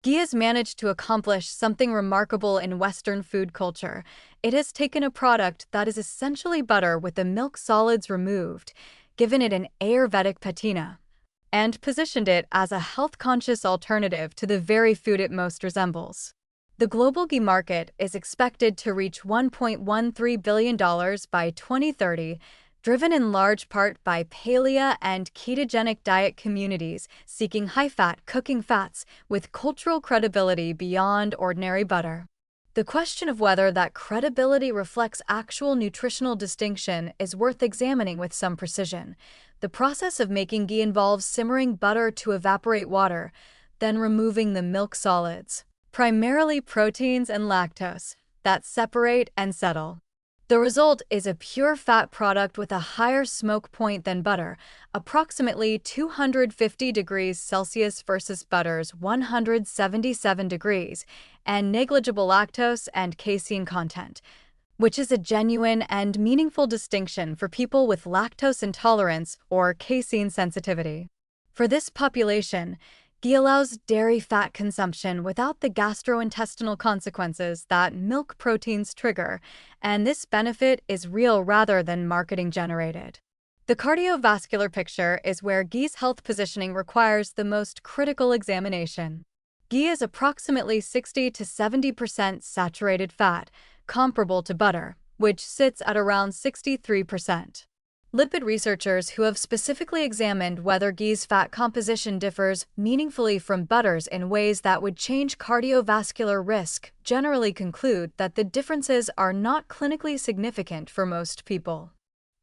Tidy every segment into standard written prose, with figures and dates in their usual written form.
Ghee has managed to accomplish something remarkable in Western food culture. It has taken a product that is essentially butter with the milk solids removed, given it an Ayurvedic patina, and positioned it as a health-conscious alternative to the very food it most resembles. The global ghee market is expected to reach $1.13 billion by 2030, driven in large part by paleo and ketogenic diet communities seeking high-fat cooking fats with cultural credibility beyond ordinary butter. The question of whether that credibility reflects actual nutritional distinction is worth examining with some precision. The process of making ghee involves simmering butter to evaporate water, then removing the milk solids, primarily proteins and lactose, that separate and settle. The result is a pure fat product with a higher smoke point than butter, approximately 250 degrees Celsius versus butter's 177 degrees, and negligible lactose and casein content, which is a genuine and meaningful distinction for people with lactose intolerance or casein sensitivity. For this population, ghee allows dairy fat consumption without the gastrointestinal consequences that milk proteins trigger, and this benefit is real rather than marketing generated. The cardiovascular picture is where ghee's health positioning requires the most critical examination. Ghee is approximately 60 to 70% saturated fat, comparable to butter, which sits at around 63%. Lipid researchers who have specifically examined whether ghee's fat composition differs meaningfully from butters in ways that would change cardiovascular risk generally conclude that the differences are not clinically significant for most people.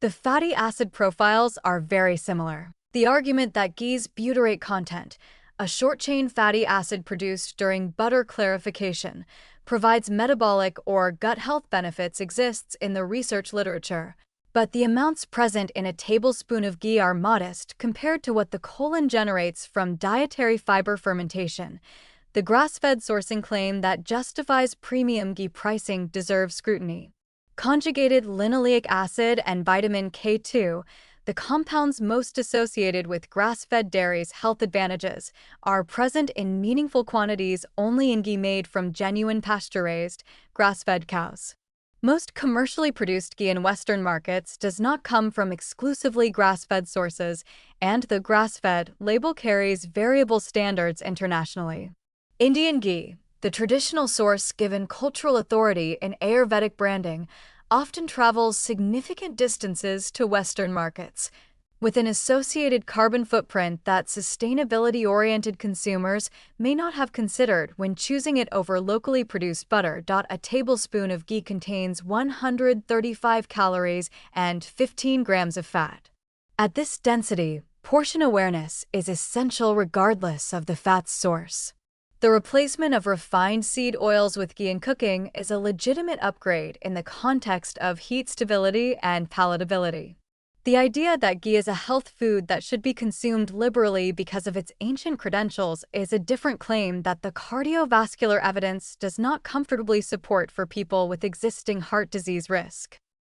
The fatty acid profiles are very similar. The argument that ghee's butyrate content, a short-chain fatty acid produced during butter clarification, provides metabolic or gut health benefits exists in the research literature. But the amounts present in a tablespoon of ghee are modest compared to what the colon generates from dietary fiber fermentation. The grass-fed sourcing claim that justifies premium ghee pricing deserves scrutiny. Conjugated linoleic acid and vitamin K2, the compounds most associated with grass-fed dairy's health advantages, are present in meaningful quantities only in ghee made from genuine pasture-raised, grass-fed cows. Most commercially produced ghee in Western markets does not come from exclusively grass-fed sources, and the grass-fed label carries variable standards internationally. Indian ghee, the traditional source given cultural authority in Ayurvedic branding, often travels significant distances to Western markets, with an associated carbon footprint that sustainability-oriented consumers may not have considered when choosing it over locally produced butter. A tablespoon of ghee contains 135 calories and 15 grams of fat. At this density, portion awareness is essential regardless of the fat's source. The replacement of refined seed oils with ghee in cooking is a legitimate upgrade in the context of heat stability and palatability. The idea that ghee is a health food that should be consumed liberally because of its ancient credentials is a different claim that the cardiovascular evidence does not comfortably support for people with existing heart disease risk.